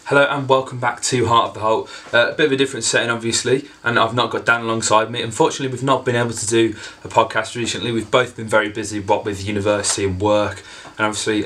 Hello and welcome back to Heart of the Holte. A bit of a different setting obviously, and I've not got Dan alongside me. Unfortunately we've not been able to do a podcast recently. We've both been very busy, what with university and work, and obviously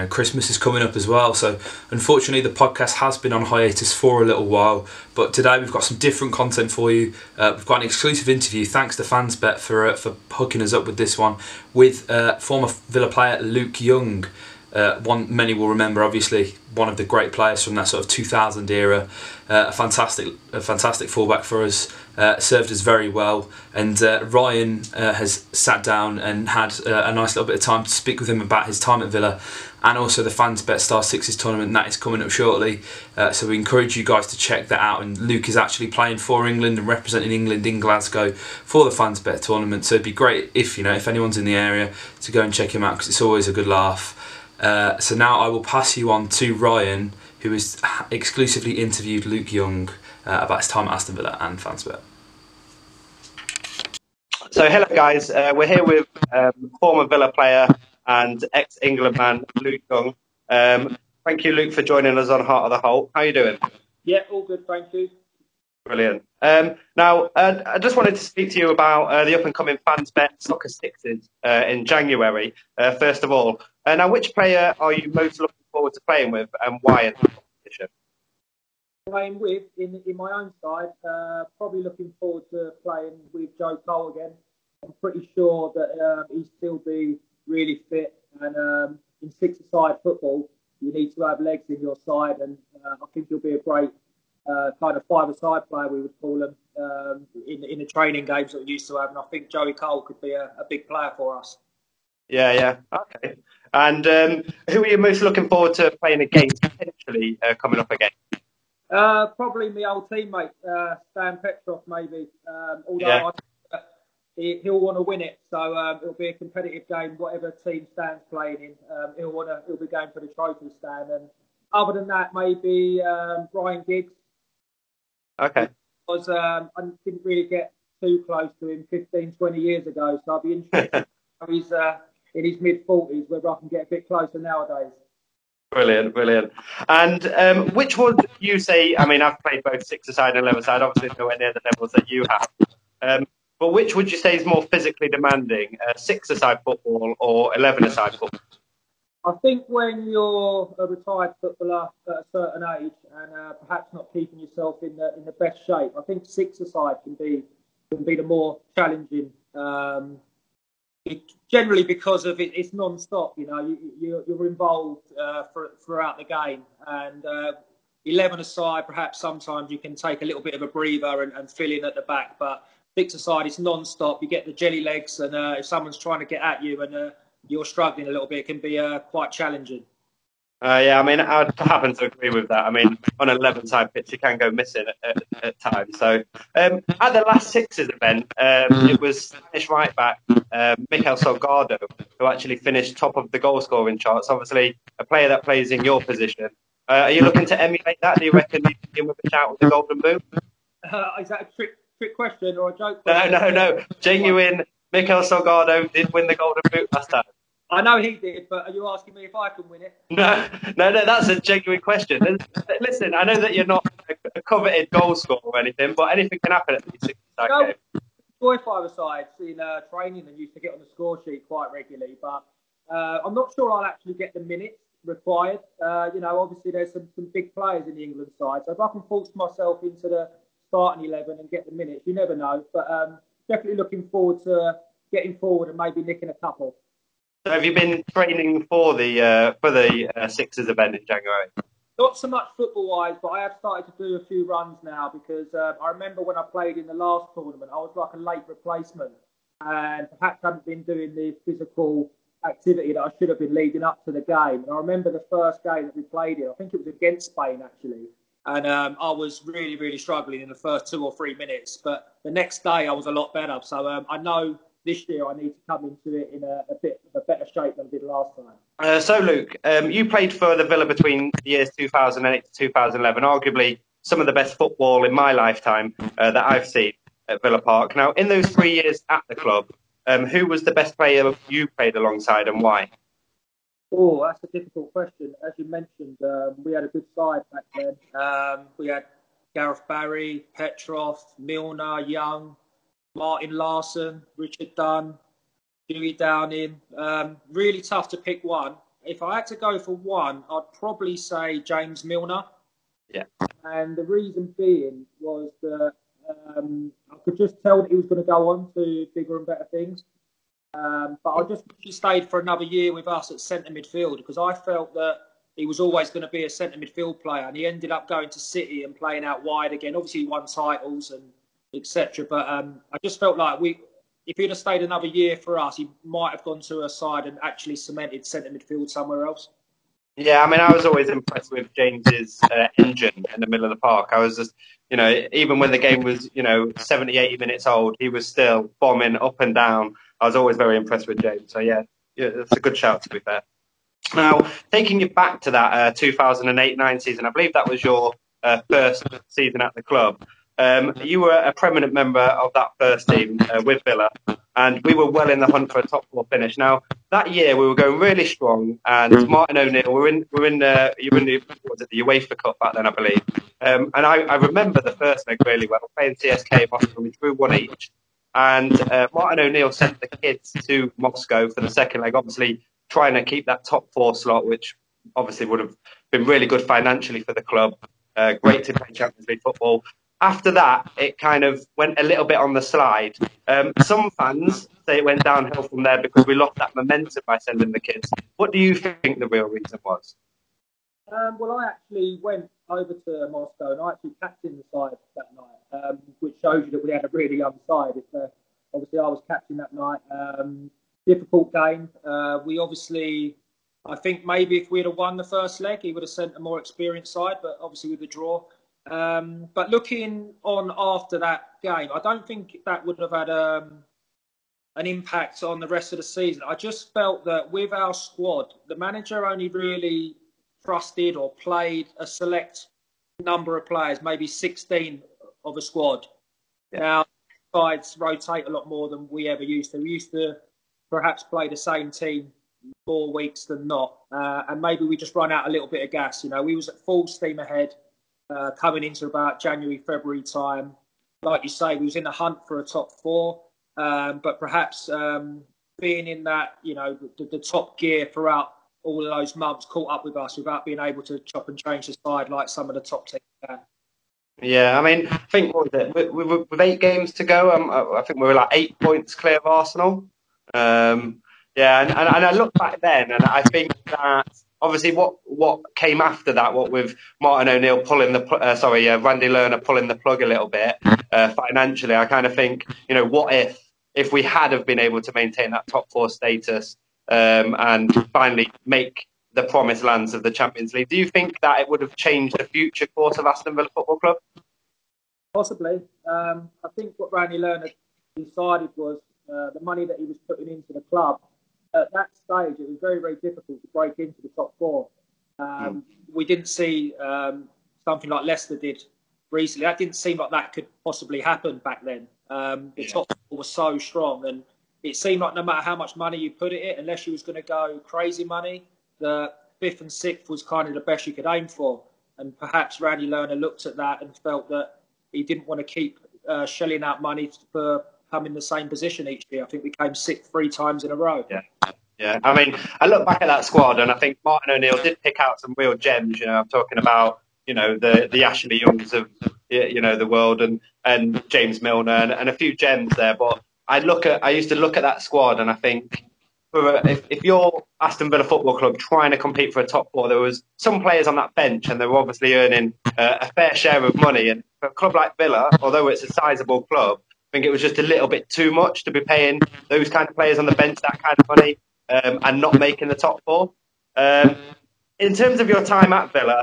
Christmas is coming up as well, so unfortunately the podcast has been on hiatus for a little while. But today we've got some different content for you. We've got an exclusive interview, thanks to FansBet for hooking us up with this one, with former Villa player Luke Young. Many will remember, obviously, one of the great players from that sort of 2000 era. A fantastic fullback for us. Served us very well, and Ryan has sat down and had a nice little bit of time to speak with him about his time at Villa, and also the FansBet Star Sixes tournament that is coming up shortly. So we encourage you guys to check that out. And Luke is actually playing for England and representing England in Glasgow for the FansBet tournament. So it'd be great if anyone's in the area to go and check him out, because it's always a good laugh. So now I will pass you on to Ryan, who has exclusively interviewed Luke Young about his time at Aston Villa and FansBet. So hello guys, we're here with former Villa player and ex-England man Luke Young. Thank you, Luke, for joining us on Heart of the Holte. How are you doing? Yeah, all good, thank you. Brilliant. Now, I just wanted to speak to you about the up-and-coming FansBet Soccer Sixes in January, first of all. Now, which player are you most looking forward to playing with, and why in the competition? Playing with, in my own side, probably looking forward to playing with Joe Cole again. I'm pretty sure that he'll still be really fit, and in six-a-side football, you need to have legs in your side, and I think he'll be a great kind of five-a-side player, we would call him, in the training games that we used to have, and I think Joey Cole could be a big player for us. Yeah, okay. And who are you most looking forward to playing against, potentially coming up against? Probably my old teammate, Stan Petrov, maybe. Although he'll want to win it, so it'll be a competitive game. Whatever team Stan's playing in, he'll be going for the trophy, Stan. And other than that, maybe Ryan Giggs. Okay. Because I didn't really get too close to him 15, 20 years ago, so I'll be interested. He's in his mid-40s, whether I can get a bit closer nowadays. Brilliant. And which would you say, I mean, I've played both six-a-side and 11-a-side, obviously nowhere near the levels that you have. But which would you say is more physically demanding, six-a-side football or 11-a-side football? I think when you're a retired footballer at a certain age and perhaps not keeping yourself in the best shape, I think six-a-side can be the more challenging. Generally because of it's non-stop, you're involved throughout the game, and 11-a-side perhaps sometimes you can take a little bit of a breather and fill in at the back, but six-a-side it's non-stop. You get the jelly legs, and if someone's trying to get at you and you're struggling a little bit, it can be quite challenging. Yeah, I mean, I'd happen to agree with that. I mean, on an 11-side pitch, you can go missing at times. So, at the last Sixers event, it was Spanish right-back Mikel Salgado who actually finished top of the goal-scoring charts. Obviously, a player that plays in your position. Are you looking to emulate that? Do you reckon you can with a shout with the Golden Boot? Is that a trick question or a joke question? No. Genuine. Mikel Salgado did win the Golden Boot last time. I know he did, but are you asking me if I can win it? No, that's a genuine question. Listen, I know that you're not a coveted goal scorer or anything, but anything can happen at the 60-side game. Enjoy five-a-sides in training and used to get on the score sheet quite regularly, but I'm not sure I'll actually get the minutes required. Obviously there's some big players in the England side, so if I can force myself into the starting 11 and get the minutes, you never know. But definitely looking forward to getting forward and maybe nicking a couple. So have you been training for the Sixers event in January? Not so much football-wise, but I have started to do a few runs now, because I remember when I played in the last tournament, I was like a late replacement and perhaps hadn't been doing the physical activity that I should have been leading up to the game. And I remember the first game that we played in, I think it was against Spain actually, and I was really, really struggling in the first 2 or 3 minutes. But the next day I was a lot better. So I know this year I need to come into it in a bit of a better shape than I did last time. So Luke, you played for the Villa between the years 2008 to 2011, arguably some of the best football in my lifetime that I've seen at Villa Park. Now, in those 3 years at the club, who was the best player you played alongside and why? Oh, that's a difficult question. As you mentioned, we had a good side back then. We had Gareth Barry, Petrov, Milner, Young, Martin Larson, Richard Dunn, Dewey Downing. Really tough to pick one. If I had to go for one, I'd probably say James Milner. Yeah. And the reason being was that I could just tell that he was going to go on to bigger and better things. But I just wish he stayed for another year with us at centre midfield, because I felt that he was always going to be a centre midfield player, and he ended up going to City and playing out wide again. Obviously, he won titles and etc. But I just felt like if he'd have stayed another year for us, he might have gone to a side and actually cemented centre midfield somewhere else. Yeah, I mean, I was always impressed with James's engine in the middle of the park. I was just, even when the game was, 70, 80 minutes old, he was still bombing up and down. I was always very impressed with James. So, yeah, that's a good shout, to be fair. Now, taking you back to that 2008-9 season, I believe that was your first season at the club. You were a prominent member of that first team with Villa, and we were well in the hunt for a top four finish. Now, that year we were going really strong, and Martin O'Neill, you were in the UEFA Cup back then, I believe. And I remember the first leg really well, playing CSK Moscow. We drew one each, and Martin O'Neill sent the kids to Moscow for the second leg, obviously trying to keep that top four slot, which obviously would have been really good financially for the club. Great to play Champions League football. After that, it kind of went a little bit on the slide. Some fans say it went downhill from there because we lost that momentum by sending the kids. What do you think the real reason was? Well, I actually went over to Moscow and I actually captained the side that night, which shows you that we had a really young side. Obviously, I was captain that night. Difficult game. We obviously, I think maybe if we'd have won the first leg, he would have sent a more experienced side, but obviously with the draw. But looking on after that game, I don't think that would have had an impact on the rest of the season. I just felt that with our squad, the manager only really trusted or played a select number of players, maybe 16 of a squad. Yeah. Now, sides rotate a lot more than we ever used to. We used to perhaps play the same team more weeks than not. And maybe we just run out a little bit of gas. We was at full steam ahead. Coming into about January, February time. Like you say, we was in the hunt for a top four, but perhaps being in that, the top gear throughout all of those months caught up with us without being able to chop and change the side like some of the top teams can. Yeah, I mean, I think, what was it? With 8 games to go, I think we were like 8 points clear of Arsenal. And I look back then, and I think that obviously what came after that, what with Martin O'Neill pulling Randy Lerner pulling the plug a little bit financially, I kind of think, what if we had have been able to maintain that top four status and finally make the promised lands of the Champions League? Do you think that it would have changed the future course of Aston Villa Football Club? Possibly. I think what Randy Lerner decided was the money that he was putting into the club. At that stage, it was very, very difficult to break into the top four. We didn't see something like Leicester did recently. That didn't seem like that could possibly happen back then. The top four was so strong, and it seemed like no matter how much money you put in it, unless you was going to go crazy money, the 5th and 6th was kind of the best you could aim for. And perhaps Randy Lerner looked at that and felt that he didn't want to keep shelling out money for come in the same position each year. I think we came 6th 3 times in a row. Yeah. I mean, I look back at that squad and I think Martin O'Neill did pick out some real gems. I'm talking about, the Ashley Youngs of, the world and James Milner and a few gems there. But I used to look at that squad and I think, if you're Aston Villa Football Club trying to compete for a top four, there was some players on that bench and they were obviously earning a fair share of money. And for a club like Villa, although it's a sizable club, I think it was just a little bit too much to be paying those kind of players on the bench that kind of money and not making the top four. In terms of your time at Villa,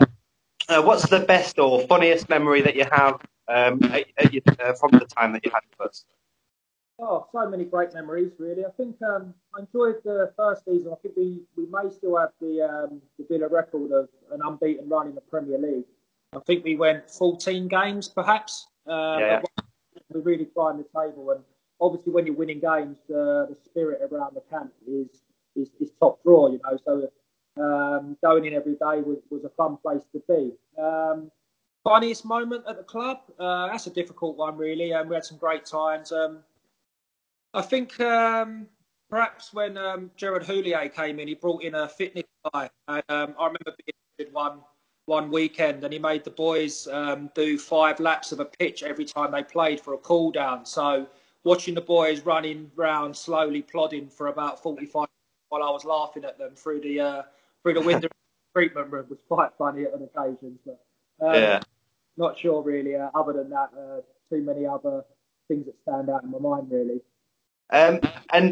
what's the best or funniest memory that you have from the time that you had with us? Oh, so many great memories, really. I think I enjoyed the first season. I think we may still have the Villa record of an unbeaten run in the Premier League. I think we went 14 games, perhaps. We really climbed the table. And obviously, when you're winning games, the spirit around the camp is top draw, So Going in every day was a fun place to be. Funniest moment at the club? That's a difficult one, really. We had some great times. I think perhaps when Gerard Houllier came in, he brought in a fitness guy. And, I remember being one weekend, and he made the boys do 5 laps of a pitch every time they played for a cool down. So watching the boys running round, slowly plodding for about 45 minutes while I was laughing at them through the window treatment room was quite funny at an occasion. But not sure really. Other than that, too many other things that stand out in my mind really. And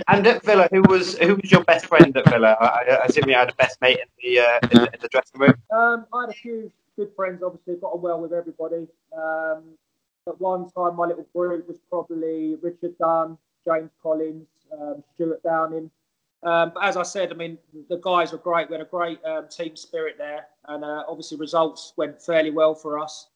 at Villa, who was your best friend at Villa? I assume you had a best mate in the dressing room. I had a few good friends. Obviously, got on well with everybody. At one time, my little group was probably Richard Dunn, James Collins, Stuart Downing. But as I said, I mean, the guys were great. We had a great team spirit there, and obviously results went fairly well for us.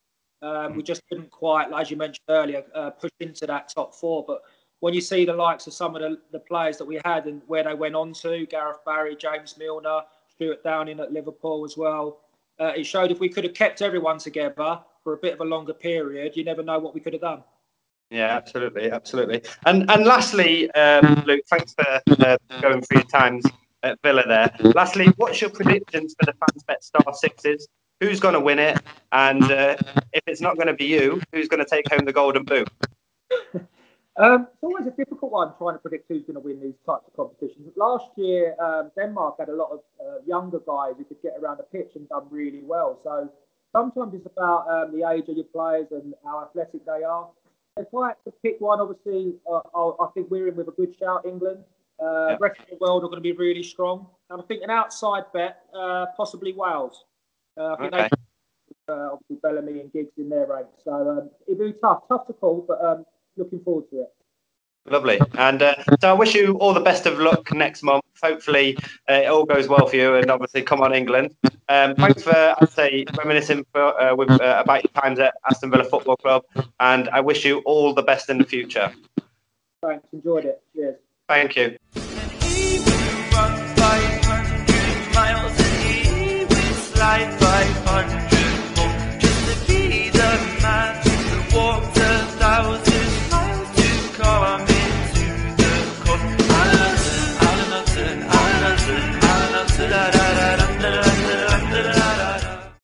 We just couldn't quite, as you mentioned earlier, push into that top 4. But when you see the likes of some of the players that we had and where they went on to, Gareth Barry, James Milner, Stuart Downing at Liverpool as well, it showed if we could have kept everyone together for a bit of a longer period, you never know what we could have done. Yeah, absolutely. And lastly, Luke, thanks for going through your times at Villa there. Lastly, what's your predictions for the FansBet Star Sixes? Who's going to win it? And if it's not going to be you, who's going to take home the Golden Boot? It's always a difficult one trying to predict who's going to win these types of competitions. Last year, Denmark had a lot of younger guys who could get around the pitch and done really well. So sometimes it's about the age of your players and how athletic they are. If I had to pick one, obviously, I think we're in with a good shout, England. Rest of the world are going to be really strong. And I think an outside bet, possibly Wales. I think they obviously Bellamy and Giggs in their ranks. So it'd be tough to call, but looking forward to it. Lovely. And so I wish you all the best of luck next month. Hopefully it all goes well for you, and obviously come on England. Thanks for, I'd say, reminiscing about your times at Aston Villa Football Club, and I wish you all the best in the future. Thanks, enjoyed it. Cheers. Thank you.